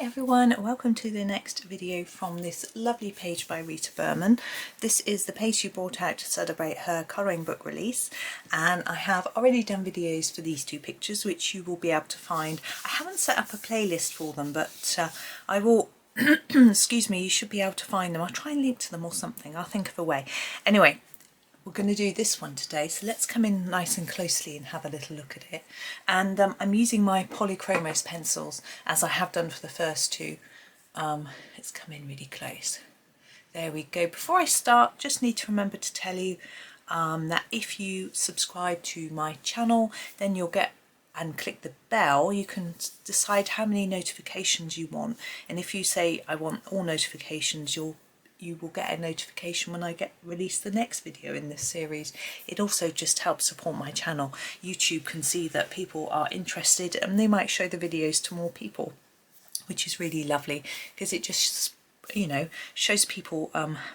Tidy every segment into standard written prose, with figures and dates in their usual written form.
everyone, welcome to the next video from this lovely page by Rita Berman. This is the page she brought out to celebrate her colouring book release, and I have already done videos for these two pictures which you will be able to find. I haven't set up a playlist for them, but I will excuse me, you should be able to find them. I'll try and link to them or something, I'll think of a way. Anyway, we're going to do this one today, so let's come in nice and closely and have a little look at it. And I'm using my Polychromos pencils as I have done for the first two. Let's come in really close. There we go. Before I start, just need to remember to tell you that if you subscribe to my channel, then you'll get and click the bell. You can decide how many notifications you want, and if you say I want all notifications, you will get a notification when I release the next video in this series. It also just helps support my channel. YouTube can see that people are interested and they might show the videos to more people, which is really lovely because it just, you know, shows people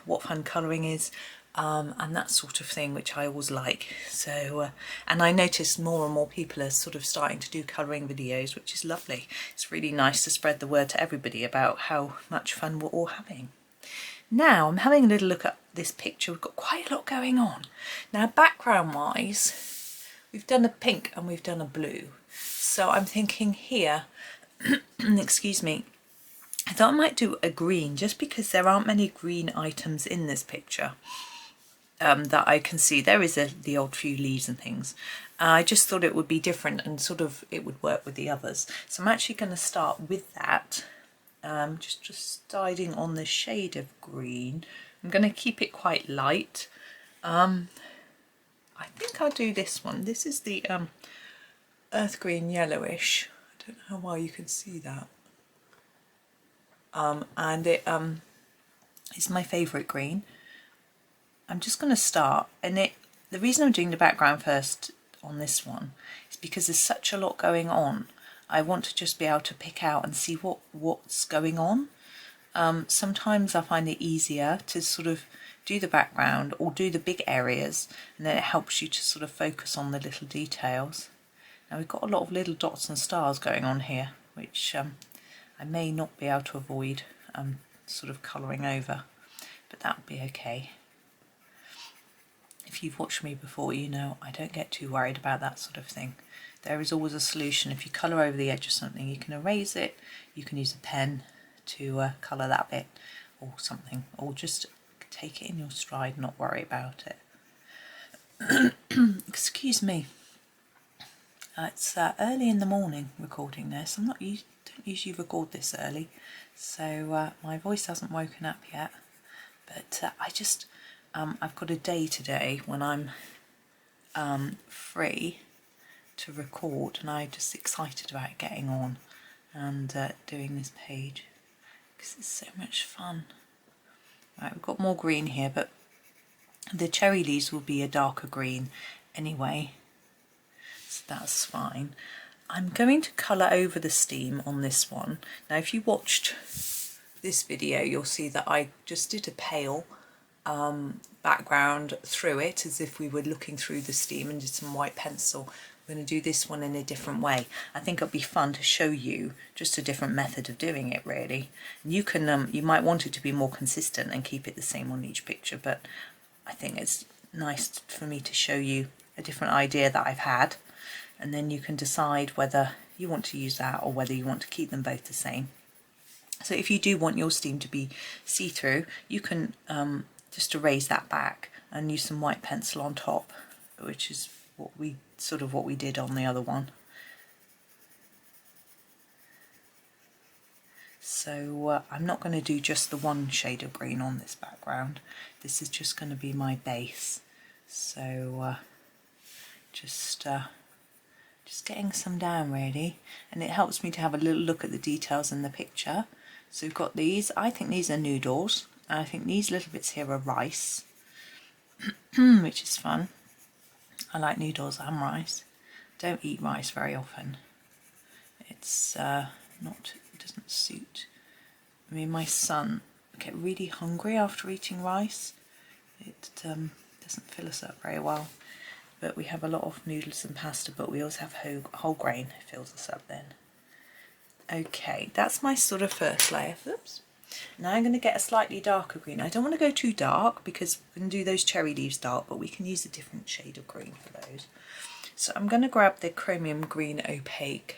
what fun colouring is and that sort of thing, which I always like. So and I notice more and more people are sort of starting to do colouring videos, which is lovely. It's really nice to spread the word to everybody about how much fun we're all having. Now I'm having a little look at this picture. We've got quite a lot going on. Now background wise, we've done a pink and we've done a blue. So I'm thinking here, excuse me, I thought I might do a green just because there aren't many green items in this picture that I can see. There is the odd few leaves and things. I just thought it would be different and sort of it would work with the others. So I'm actually going to start with that. Just deciding on the shade of green. I'm going to keep it quite light. I think I'll do this one. This is the earth green yellowish. I don't know why you can see that. And it is my favourite green. I'm just going to start, and the reason I'm doing the background first on this one is because there's such a lot going on. I want to just be able to pick out and see what's going on. Sometimes I find it easier to sort of do the background or do the big areas, and then it helps you to sort of focus on the little details. Now we've got a lot of little dots and stars going on here, which I may not be able to avoid sort of colouring over, but that'll be okay. If you've watched me before, you know I don't get too worried about that sort of thing. There is always a solution. If you colour over the edge of something, you can erase it, you can use a pen to colour that bit or something, or just take it in your stride and not worry about it. Excuse me. It's early in the morning recording this. Don't usually record this early, so my voice hasn't woken up yet, but I've got a day today when I'm free to record, and I'm just excited about getting on and doing this page because it's so much fun. Right, we've got more green here, but the cherry leaves will be a darker green anyway, so that's fine. I'm going to colour over the steam on this one. Now if you watched this video, you'll see that I just did a pale background through it as if we were looking through the steam, and did some white pencil. I'm going to do this one in a different way. I think it'll be fun to show you just a different method of doing it, really. You can you might want it to be more consistent and keep it the same on each picture, but I think it's nice for me to show you a different idea that I've had, and then you can decide whether you want to use that or whether you want to keep them both the same. So if you do want your steam to be see-through, you can just erase that back and use some white pencil on top, which is what we did on the other one. So I'm not going to do just the one shade of green on this background. This is just going to be my base. So just getting some down really, and it helps me to have a little look at the details in the picture. So we've got these. I think these are noodles. I think these little bits here are rice, which is fun. I like noodles and rice. Don't eat rice very often. It's it doesn't suit. I mean, my son get really hungry after eating rice. It doesn't fill us up very well. But we have a lot of noodles and pasta, but we also have whole grain. It fills us up then. Okay, that's my sort of first layer. Oops. Now I'm going to get a slightly darker green. I don't want to go too dark because we can do those cherry leaves dark, but we can use a different shade of green for those. So I'm going to grab the Chromium Green Opaque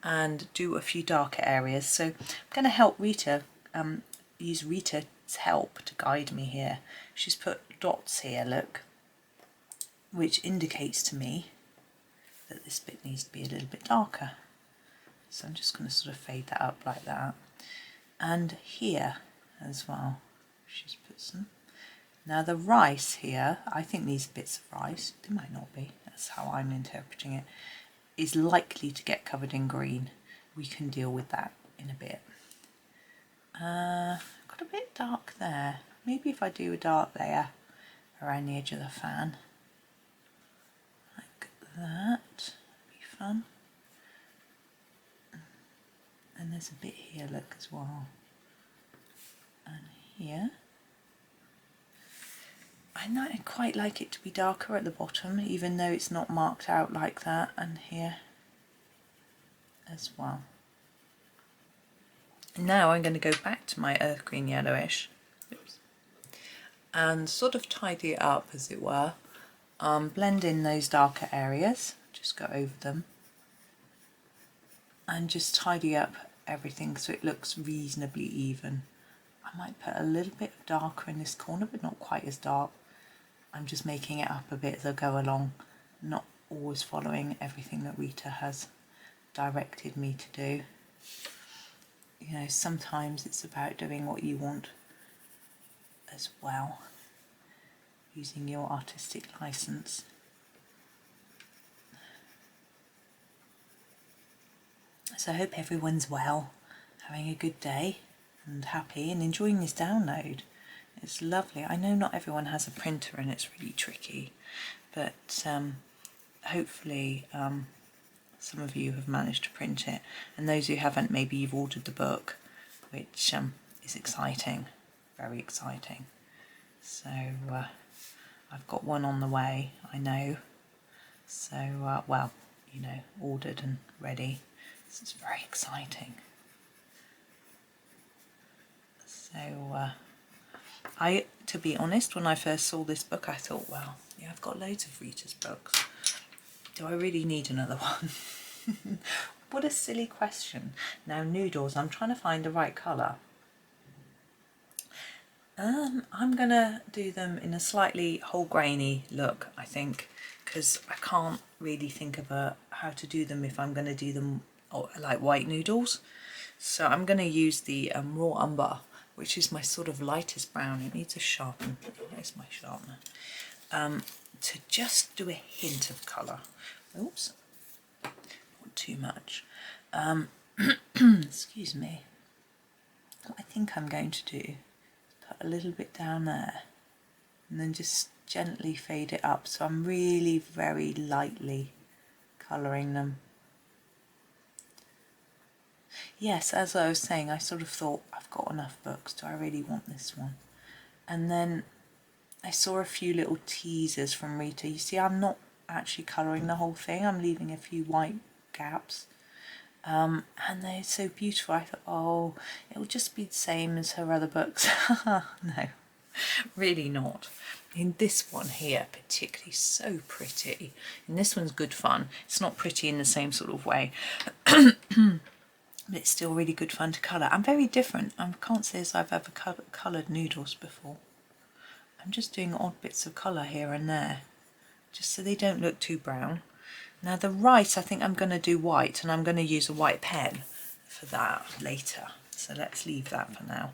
and do a few darker areas. So I'm going to help Rita, use Rita's help to guide me here. She's put dots here, look, which indicates to me that this bit needs to be a little bit darker. So I'm just going to sort of fade that up like that. And here as well, she's put some. Now the rice here, I think these bits of rice, they might not be, that's how I'm interpreting it, is likely to get covered in green. We can deal with that in a bit. Got a bit dark there. Maybe if I do a dark layer around the edge of the fan, like that, be fun. And there's a bit here, look, as well. And here. I might quite like it to be darker at the bottom, even though it's not marked out like that. And here as well. Now I'm going to go back to my earth green yellowish. Oops. And sort of tidy it up, as it were. Blend in those darker areas, just go over them. And just tidy up everything so it looks reasonably even. I might put a little bit darker in this corner, but not quite as dark. I'm just making it up a bit as I go along, not always following everything that Rita has directed me to do. You know, sometimes it's about doing what you want as well, using your artistic license. So I hope everyone's well, having a good day and happy and enjoying this download. It's lovely. I know not everyone has a printer and it's really tricky, but hopefully some of you have managed to print it, and those who haven't, maybe you've ordered the book, which is exciting, very exciting. So I've got one on the way, I know. So well, you know, ordered and ready. This is very exciting. So to be honest, when I first saw this book, I thought, well, yeah, I've got loads of Rita's books. Do I really need another one? What a silly question. Now noodles, I'm trying to find the right colour. I'm going to do them in a slightly whole grainy look, I think, because I can't really think of how to do them if I'm going to do them like white noodles. So I'm going to use the raw umber, which is my sort of lightest brown. It needs a sharpen. There's my sharpener. To just do a hint of colour. Oops, not too much. Excuse me. What I think I'm going to do is put a little bit down there and then just gently fade it up. So I'm really very lightly colouring them. Yes, as I was saying, I sort of thought, I've got enough books, do I really want this one? And then I saw a few little teasers from Rita. You see, I'm not actually colouring the whole thing, I'm leaving a few white gaps. And they're so beautiful. I thought, oh, it'll just be the same as her other books. No, really not. In this one here, particularly, so pretty. And this one's good fun. It's not pretty in the same sort of way. But it's still really good fun to colour. I'm very different. I can't say as I've ever coloured noodles before. I'm just doing odd bits of colour here and there, just so they don't look too brown. Now the rice, I think I'm going to do white, and I'm going to use a white pen for that later. So let's leave that for now.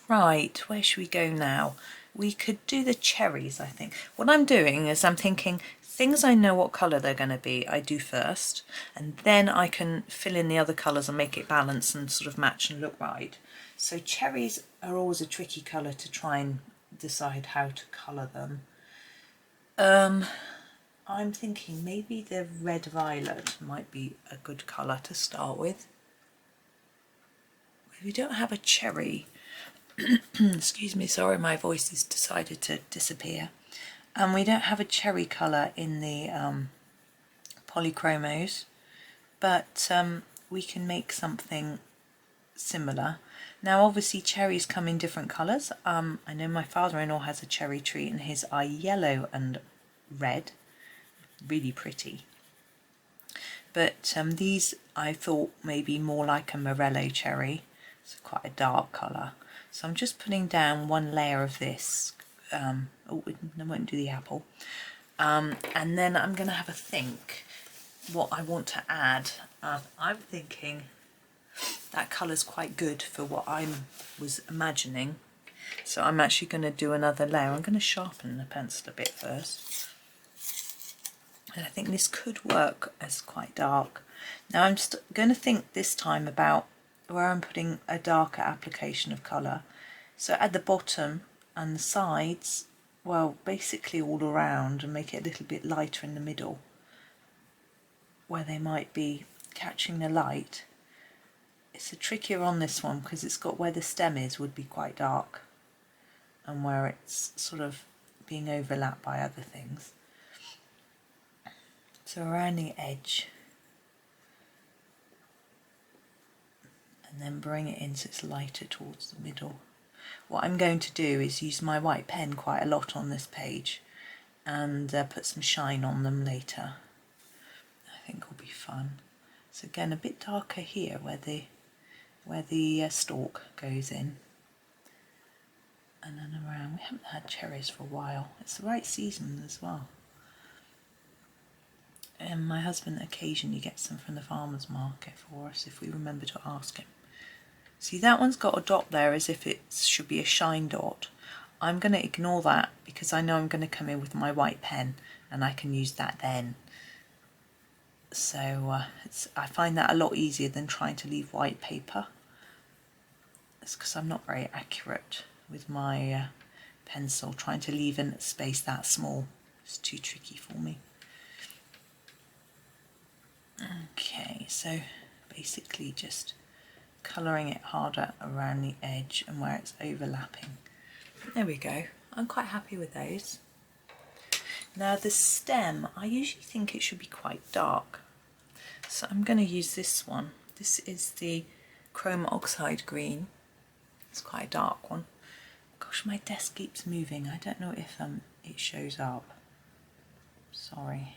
Right, where should we go now? We could do the cherries, I think. What I'm doing is I'm thinking things I know what colour they're going to be, I do first, and then I can fill in the other colours and make it balance and sort of match and look right. So cherries are always a tricky colour to try and decide how to colour them. I'm thinking maybe the red violet might be a good colour to start with. We don't have a cherry. Excuse me, sorry, my voice has decided to disappear. We don't have a cherry colour in the Polychromos, but we can make something similar. Now obviously cherries come in different colours. I know my father-in-law has a cherry tree and his are yellow and red, really pretty. But these I thought maybe more like a morello cherry, so quite a dark colour. So I'm just putting down one layer of this. Oh, I won't do the apple. And then I'm going to have a think what I want to add. I'm thinking that colour's quite good for what I was imagining. So I'm actually going to do another layer. I'm going to sharpen the pencil a bit first. And I think this could work as quite dark. Now I'm going to think this time about where I'm putting a darker application of colour. So at the bottom and the sides, well, basically all around, and make it a little bit lighter in the middle where they might be catching the light. It's a trickier on this one because it's got where the stem is would be quite dark and where it's sort of being overlapped by other things. So around the edge, and then bring it in so it's lighter towards the middle. What I'm going to do is use my white pen quite a lot on this page and put some shine on them later. I think will be fun. So again, a bit darker here where the stalk goes in, and then around. We haven't had cherries for a while. It's the right season as well. And my husband occasionally gets them from the farmer's market for us if we remember to ask him. See, that one's got a dot there as if it should be a shine dot. I'm going to ignore that because I know I'm going to come in with my white pen and I can use that then. So I find that a lot easier than trying to leave white paper. It's because I'm not very accurate with my pencil. Trying to leave a space that small is too tricky for me. Okay, so basically just colouring it harder around the edge and where it's overlapping. There we go. I'm quite happy with those. Now the stem, I usually think it should be quite dark. So I'm going to use this one. This is the Chroma Oxide Green. It's quite a dark one. Gosh, my desk keeps moving. I don't know if it shows up. Sorry.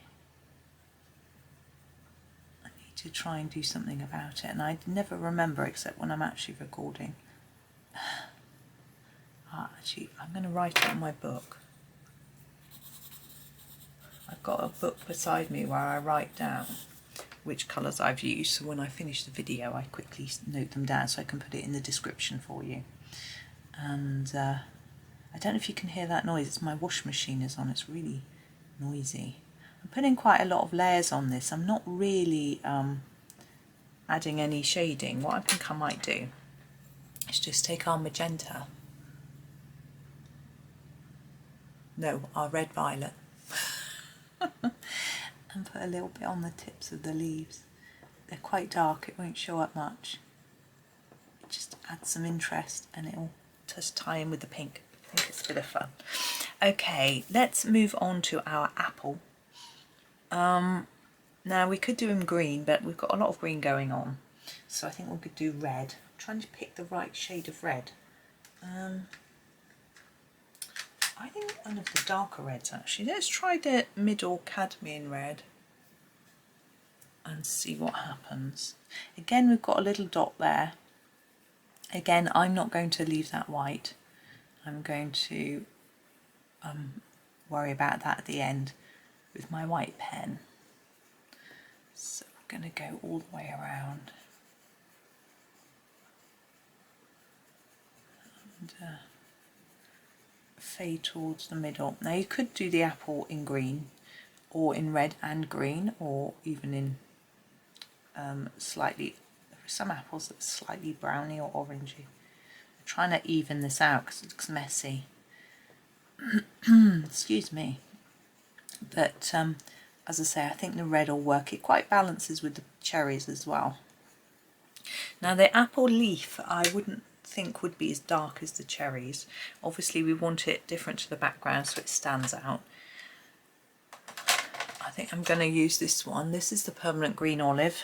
To try and do something about it, and I never remember except when I'm actually recording. Actually, I'm going to write it in my book. I've got a book beside me where I write down which colours I've used, so when I finish the video I quickly note them down so I can put it in the description for you. And I don't know if you can hear that noise, it's my wash machine is on, it's really noisy. I'm putting quite a lot of layers on this. I'm not really adding any shading. What I think I might do is just take our magenta, no, our red violet, and put a little bit on the tips of the leaves. They're quite dark, it won't show up much. It just adds some interest and it'll just tie in with the pink. I think it's a bit of fun. Okay, let's move on to our apple. Now we could do him green, but we've got a lot of green going on, so I think we could do red. I'm trying to pick the right shade of red. I think one of the darker reds actually. Let's try the middle cadmium red and see what happens. Again, we've got a little dot there. Again, I'm not going to leave that white. I'm going to worry about that at the end with my white pen. So we're going to go all the way around and fade towards the middle. Now you could do the apple in green or in red and green, or even in slightly, there are some apples that are slightly browny or orangey. I'm trying to even this out because it looks messy. Excuse me. But as I say, I think the red will work. It quite balances with the cherries as well. Now the apple leaf I wouldn't think would be as dark as the cherries. Obviously we want it different to the background so it stands out. I think I'm going to use this one. This is the permanent green olive.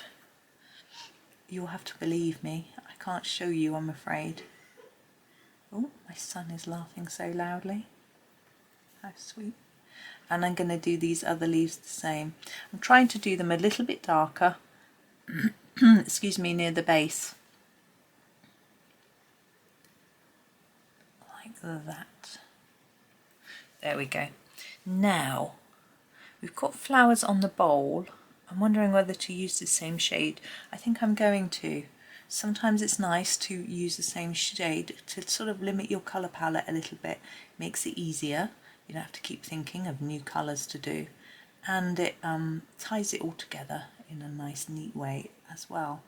you'll have to believe me. I can't show you, I'm afraid. Oh, my son is laughing so loudly. How sweet. And I'm going to do these other leaves the same. I'm trying to do them a little bit darker, excuse me, near the base. Like that. There we go. Now, we've got flowers on the bowl. I'm wondering whether to use the same shade. I think I'm going to. Sometimes it's nice to use the same shade to sort of limit your colour palette a little bit. Makes it easier. You don't have to keep thinking of new colours to do. And it ties it all together in a nice neat way as well.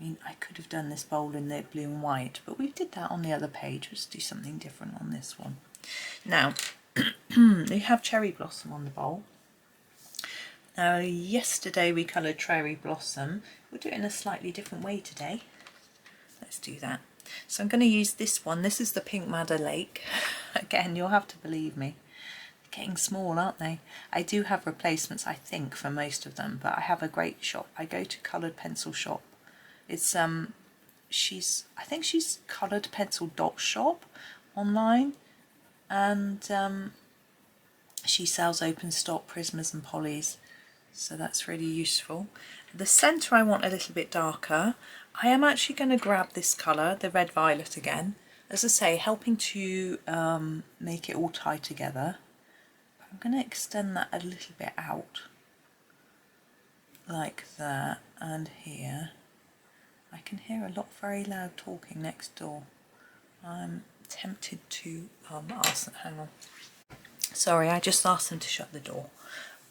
I mean, I could have done this bowl in the blue and white, but we did that on the other page. Let's do something different on this one. Now, we have cherry blossom on the bowl. Now, yesterday we coloured cherry blossom. We'll do it in a slightly different way today. Let's do that. So I'm going to use this one. This is the Pink Madder Lake. Again, you'll have to believe me. They're getting small, aren't they? I do have replacements, I think, for most of them, but I have a great shop. I go to Coloured Pencil Shop. It's I think she's Coloured Pencil Dot Shop online, and she sells open stock Prismas and polys, so that's really useful. The centre I want a little bit darker. I am actually going to grab this colour, the red violet again, as I say, helping to make it all tie together. I'm going to extend that a little bit out, like that, and here. I can hear a lot very loud talking next door. I'm tempted to ask them, hang on. Sorry, I just asked them to shut the door.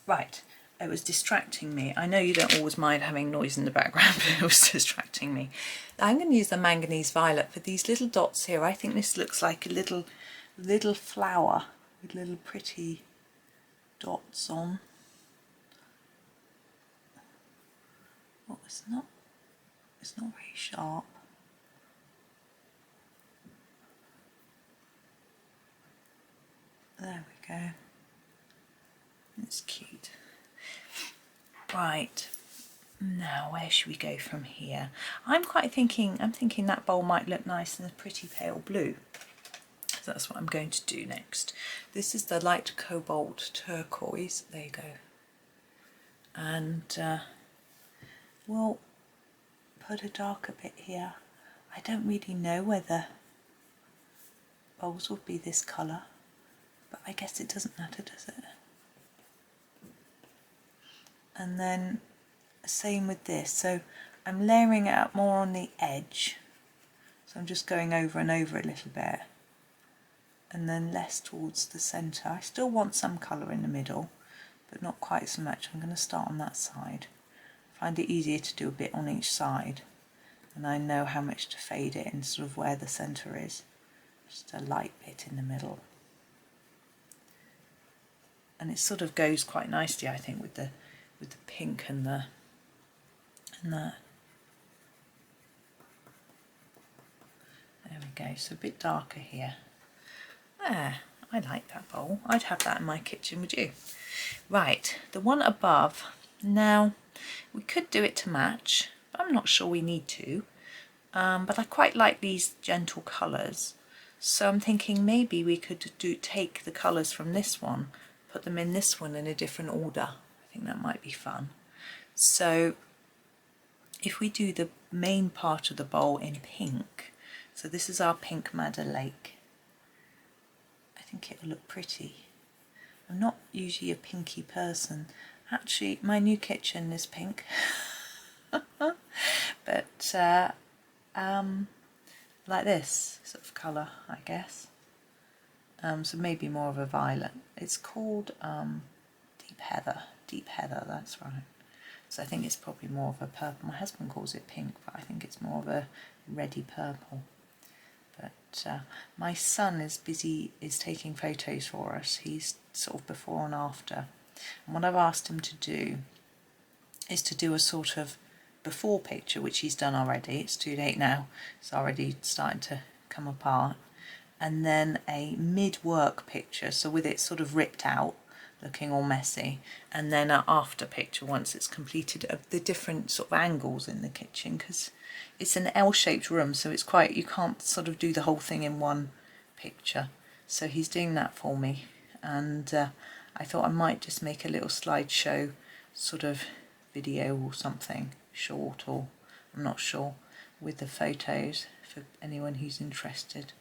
Right, it was distracting me. I know you don't always mind having noise in the background, but it was distracting me. I'm going to use the Manganese Violet for these little dots here. I think this looks like a little flower with little pretty dots on. Oh, it's not very sharp. There we go. It's cute. Right, now where should we go from here? I'm thinking that bowl might look nice in a pretty pale blue. So that's what I'm going to do next. This is the light Cobalt Turquoise. There you go. And we'll put a darker bit here. I don't really know whether bowls would be this colour, but I guess it doesn't matter, does it? And then same with this. So I'm layering it out more on the edge. So I'm just going over and over a little bit, and then less towards the centre. I still want some colour in the middle, but not quite so much. I'm going to start on that side. I find it easier to do a bit on each side, and I know how much to fade it in sort of where the centre is. Just a light bit in the middle. And it sort of goes quite nicely, I think, with the pink and that. There we go, so a bit darker here. There, I like that bowl. I'd have that in my kitchen, would you? Right, the one above. Now, we could do it to match, but I'm not sure we need to. But I quite like these gentle colours. So I'm thinking maybe we could take the colours from this one, put them in this one in a different order. I think that might be fun. So if we do the main part of the bowl in pink, so this is our Pink Madder Lake. I think it'll look pretty. I'm not usually a pinky person. Actually, my new kitchen is pink. But like this sort of colour, I guess. So maybe more of a violet. It's called Deep Heather, that's right. So I think it's probably more of a purple. My husband calls it pink, but I think it's more of a reddy purple. But my son is taking photos for us. He's sort of before and after. And what I've asked him to do is to do a sort of before picture, which he's done already. It's too late now. It's already starting to come apart. And then a mid-work picture, so with it sort of ripped out, looking all messy, and then an after picture once it's completed of the different sort of angles in the kitchen, because it's an L-shaped room, so it's quite, you can't sort of do the whole thing in one picture. So he's doing that for me, and I thought I might just make a little slideshow sort of video or something short, or I'm not sure, with the photos for anyone who's interested.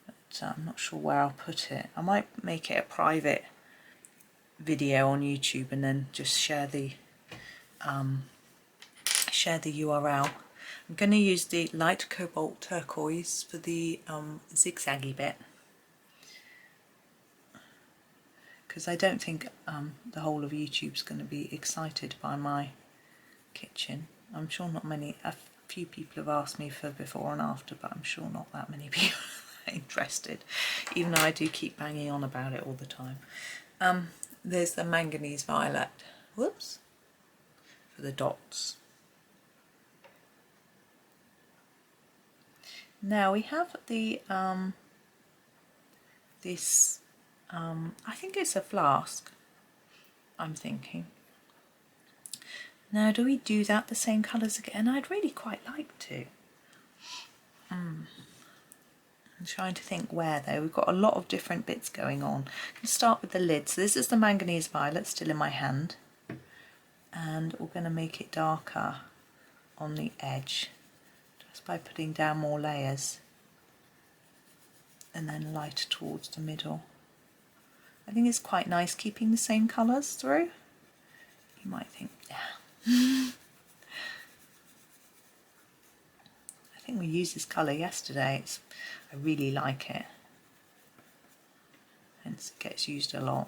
But I'm not sure where I'll put it. I might make it a private video on YouTube and then just share the URL. I'm going to use the light cobalt turquoise for the zigzaggy bit, because I don't think the whole of YouTube's going to be excited by my kitchen. I'm sure not many, a few people have asked me for before and after, but I'm sure not that many people are interested, even though I do keep banging on about it all the time. There's the Manganese Violet, whoops, for the dots. Now we have the this I think it's a flask, I'm thinking. Now do we do that the same colours again? I'd really quite like to. I'm trying to think where though. We've got a lot of different bits going on. Let's start with the lid. So this is the Manganese Violet still in my hand, and we're going to make it darker on the edge just by putting down more layers, and then lighter towards the middle. I think it's quite nice keeping the same colours through. You might think, yeah. I think we used this colour yesterday. I really like it, hence it gets used a lot.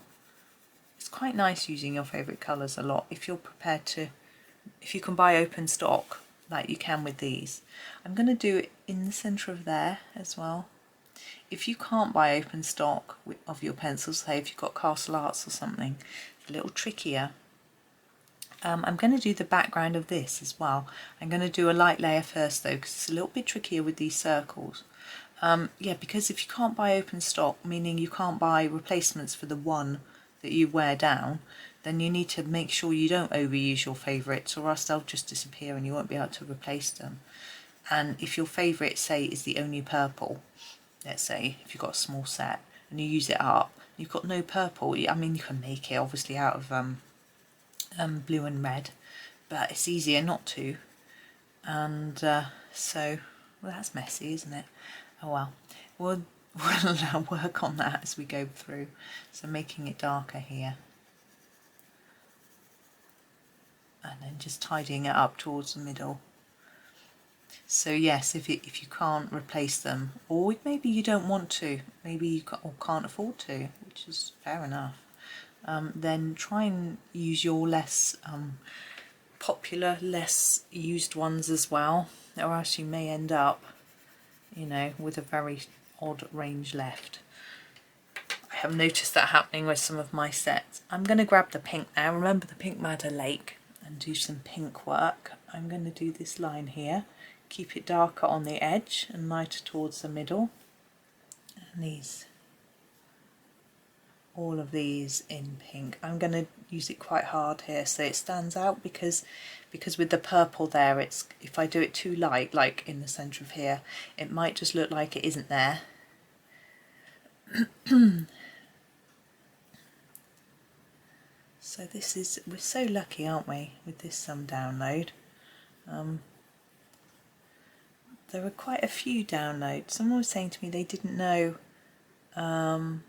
It's quite nice using your favourite colours a lot if you're prepared to, if you can buy open stock like you can with these. I'm going to do it in the centre of there as well. If you can't buy open stock of your pencils, say if you've got Castle Arts or something, it's a little trickier. I'm going to do the background of this as well. I'm going to do a light layer first though, because it's a little bit trickier with these circles. Yeah, because if you can't buy open stock, meaning you can't buy replacements for the one that you wear down, then you need to make sure you don't overuse your favourites, or else they'll just disappear and you won't be able to replace them. And if your favourite, say, is the only purple, let's say if you've got a small set and you use it up, you've got no purple. I mean, you can make it obviously out of blue and red, but it's easier not to. And so, well, that's messy, isn't it? Oh well, we'll work on that as we go through. So making it darker here, and then just tidying it up towards the middle. So yes, if you can't replace them, or maybe you don't want to, maybe you can't afford to, which is fair enough, then try and use your less popular, less used ones as well, or else you may end up, you know, with a very odd range left. I have noticed that happening with some of my sets. I'm going to grab the pink now. Remember the Pink Madder Lake, and do some pink work. I'm going to do this line here, keep it darker on the edge and lighter towards the middle, and these, all of these in pink. I'm going to use it quite hard here so it stands out, because with the purple there, it's, if I do it too light, like in the centre of here, it might just look like it isn't there. So this is, we're so lucky, aren't we, with this download. There were quite a few downloads. Someone was saying to me they didn't know. I'm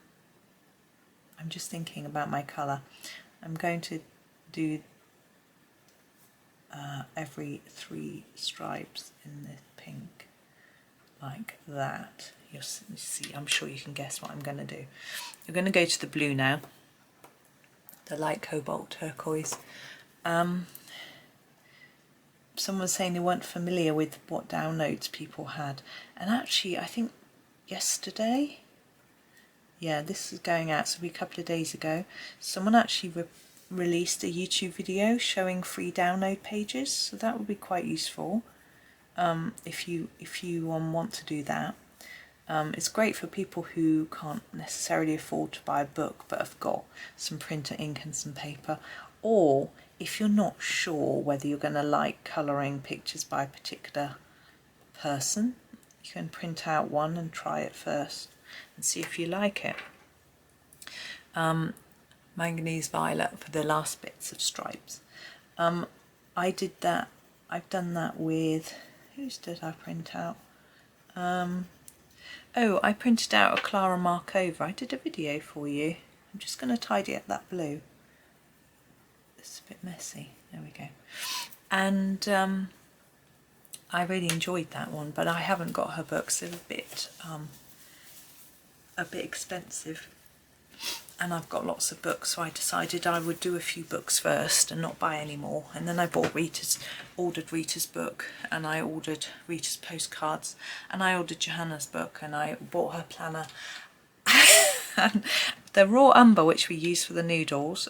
just thinking about my colour. I'm going to do every 3 stripes in the pink, like that. You'll see, I'm sure you can guess what I'm going to do. You're going to go to the blue now, the light cobalt turquoise. Someone was saying they weren't familiar with what downloads people had, and actually I think yesterday, yeah, this is going out, so a couple of days ago, someone actually released a YouTube video showing free download pages, so that would be quite useful if you want to do that. It's great for people who can't necessarily afford to buy a book but have got some printer ink and some paper, or if you're not sure whether you're going to like colouring pictures by a particular person, you can print out one and try it first and see if you like it. Manganese Violet for the last bits of stripes. I did that, I've done that with, whose did I print out? Oh, I printed out a Clara Markova. I did a video for you. I'm just going to tidy up that blue. It's a bit messy. There we go. And I really enjoyed that one, but I haven't got her books. They're a bit expensive. And I've got lots of books, so I decided I would do a few books first and not buy any more. And then I ordered Rita's book, and I ordered Rita's postcards, and I ordered Johanna's book, and I bought her planner. And the raw umber, which we use for the noodles,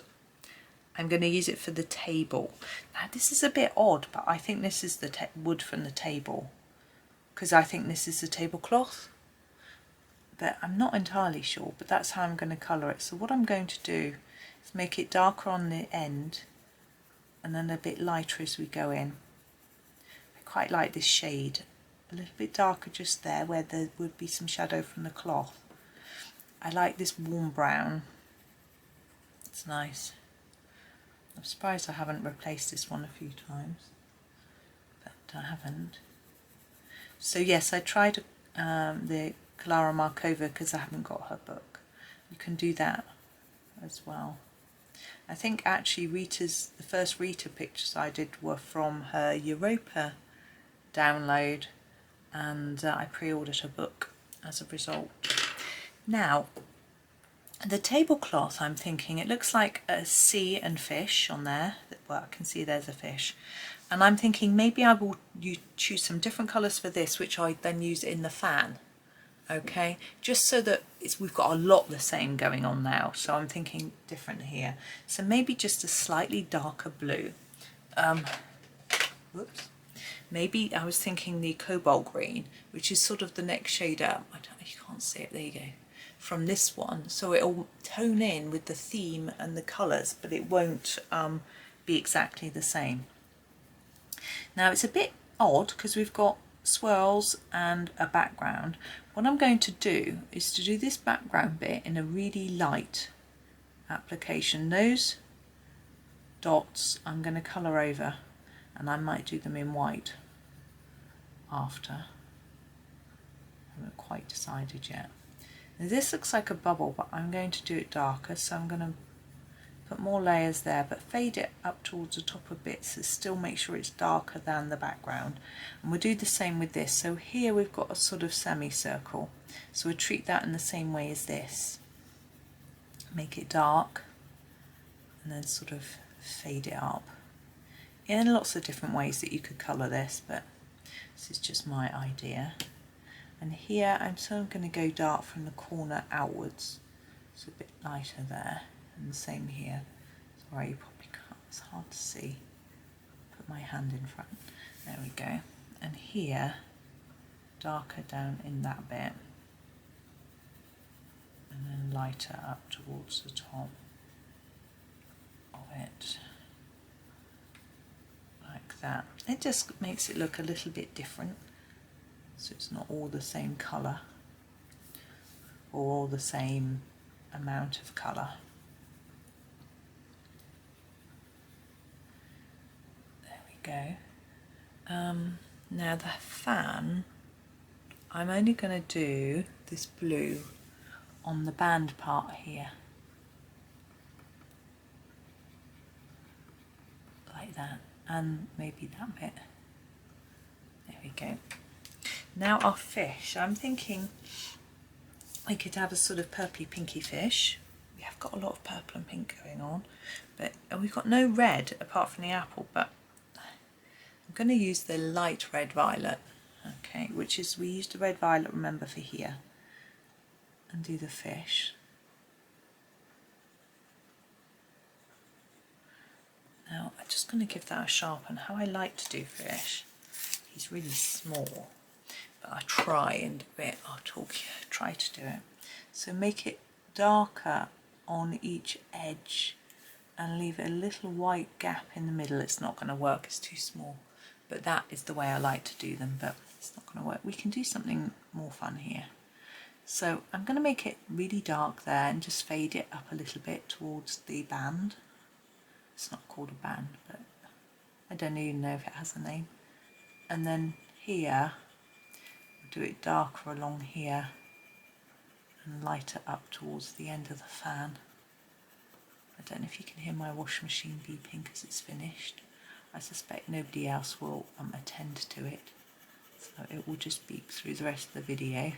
I'm going to use it for the table. Now this is a bit odd, but I think this is the wood from the table, because I think this is the tablecloth. But I'm not entirely sure, but that's how I'm going to colour it. So what I'm going to do is make it darker on the end and then a bit lighter as we go in. I quite like this shade, a little bit darker just there where there would be some shadow from the cloth. I like this warm brown, it's nice. I'm surprised I haven't replaced this one a few times, but I haven't. So yes, I tried the Clara Markova because I haven't got her book. You can do that as well. I think actually the first Rita pictures I did were from her Europa download, and I pre-ordered her book as a result. Now, the tablecloth, I'm thinking, it looks like a sea and fish on there. Well, I can see there's a fish. And I'm thinking maybe I will choose some different colours for this, which I then use in the fan. Okay, just so that we've got a lot the same going on now, so I'm thinking different here. So maybe just a slightly darker blue. Whoops. Maybe I was thinking the Cobalt Green, which is sort of the next shade up. You can't see it, there you go. From this one, so it'll tone in with the theme and the colours, but it won't be exactly the same. Now it's a bit odd because we've got swirls and a background. What I'm going to do is to do this background bit in a really light application. Those dots I'm going to colour over, and I might do them in white after. I haven't quite decided yet. Now this looks like a bubble, but I'm going to do it darker, so I'm going to put more layers there, but fade it up towards the top a bit, so still make sure it's darker than the background. And we'll do the same with this. So here we've got a sort of semicircle, so we'll treat that in the same way as this. Make it dark and then sort of fade it up. Yeah, there are lots of different ways that you could colour this, but this is just my idea. And here I'm going to go dark from the corner outwards, so a bit lighter there. And the same here. Sorry, you probably can't, it's hard to see. Put my hand in front. There we go. And here, darker down in that bit. And then lighter up towards the top of it. Like that. It just makes it look a little bit different. So it's not all the same colour. Or all the same amount of colour. Go. Now the fan, I'm only going to do this blue on the band part here, like that, and maybe that bit. There we go. Now our fish, I'm thinking we could have a sort of purpley pinky fish. We have got a lot of purple and pink going on, but we've got no red apart from the apple, but I'm going to use the light red violet, okay, which is, we used the red violet, remember, for here, and do the fish. Now I'm just going to give that a sharpen. How I like to do fish, he's really small, but I'll try and do it. Try to do it. So make it darker on each edge and leave a little white gap in the middle. It's not going to work, it's too small, but that is the way I like to do them, but it's not going to work. We can do something more fun here. So I'm going to make it really dark there and just fade it up a little bit towards the band. It's not called a band, but I don't even know if it has a name. And then here, we'll do it darker along here and lighter up towards the end of the fan. I don't know if you can hear my washing machine beeping because it's finished. I suspect nobody else will attend to it, so it will just beep through the rest of the video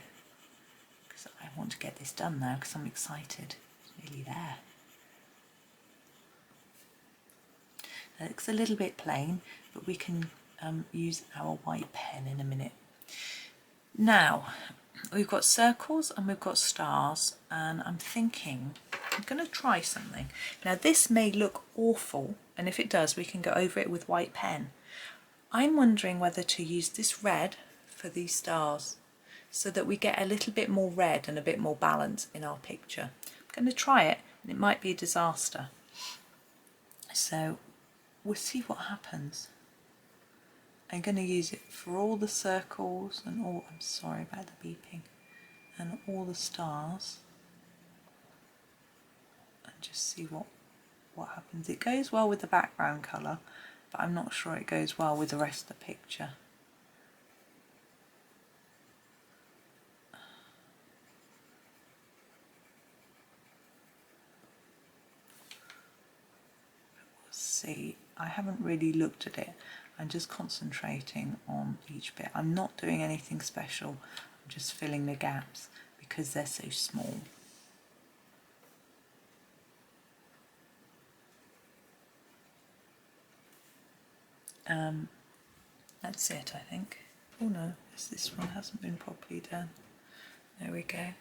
because I want to get this done now because I'm excited. It's nearly there. It looks a little bit plain, but we can use our white pen in a minute. Now we've got circles and we've got stars, and I'm thinking I'm going to try something. Now this may look awful, and if it does we can go over it with white pen. I'm wondering whether to use this red for these stars so that we get a little bit more red and a bit more balance in our picture. I'm going to try it, and it might be a disaster. So we'll see what happens. I'm going to use it for all the circles and all, I'm sorry about the beeping, and all the stars, and just see what happens. It goes well with the background colour, but I'm not sure it goes well with the rest of the picture. We'll see. I haven't really looked at it. I'm just concentrating on each bit. I'm not doing anything special. I'm just filling the gaps because they're so small. That's it, I think. Oh no, this one hasn't been properly done. There we go.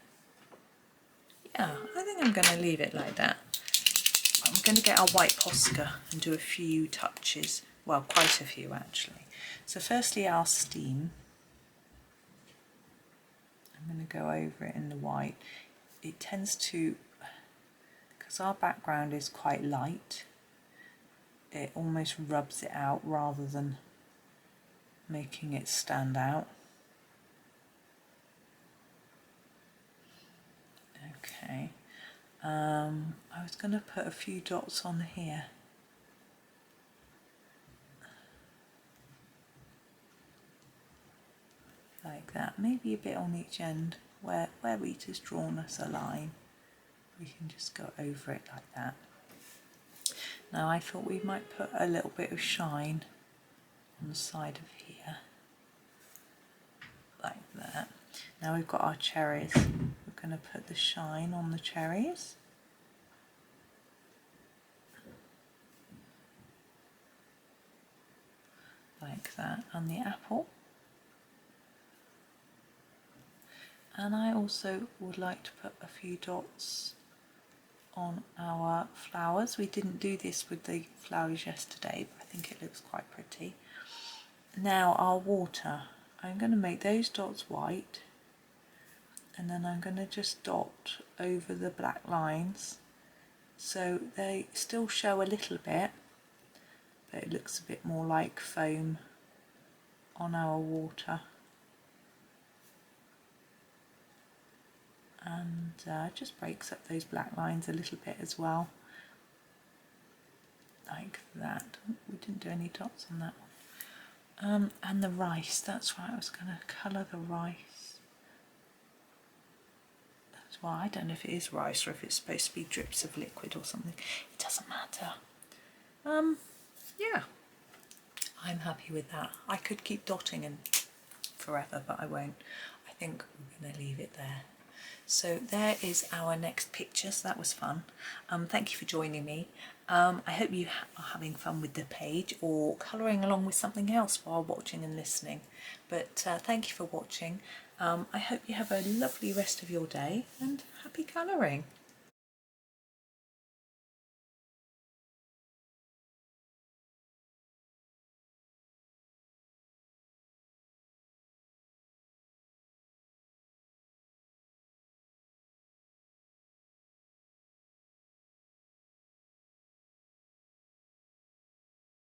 Yeah, I think I'm going to leave it like that. I'm going to get our white Posca and do a few touches. Well, quite a few actually. So firstly our steam. I'm going to go over it in the white. It tends to, because our background is quite light, it almost rubs it out rather than making it stand out. Okay, I was going to put a few dots on here. Like that, maybe a bit on each end where Rita's drawn us a line. We can just go over it like that. Now I thought we might put a little bit of shine on the side of here, like that. Now we've got our cherries. We're going to put the shine on the cherries. Like that, and the apple. And I also would like to put a few dots on our flowers. We didn't do this with the flowers yesterday, but I think it looks quite pretty. Now our water, I'm going to make those dots white, and then I'm going to just dot over the black lines so they still show a little bit, but it looks a bit more like foam on our water. And just breaks up those black lines a little bit as well, like that. We didn't do any dots on that one. And the rice, that's right, I was going to colour the rice as well. I don't know if it is rice or if it's supposed to be drips of liquid or something. It doesn't matter. Yeah, I'm happy with that. I could keep dotting and forever, but I won't. I think we're going to leave it there. So there is our next picture, so that was fun. Thank you for joining me. I hope you are having fun with the page or colouring along with something else while watching and listening. But thank you for watching. I hope you have a lovely rest of your day and happy colouring.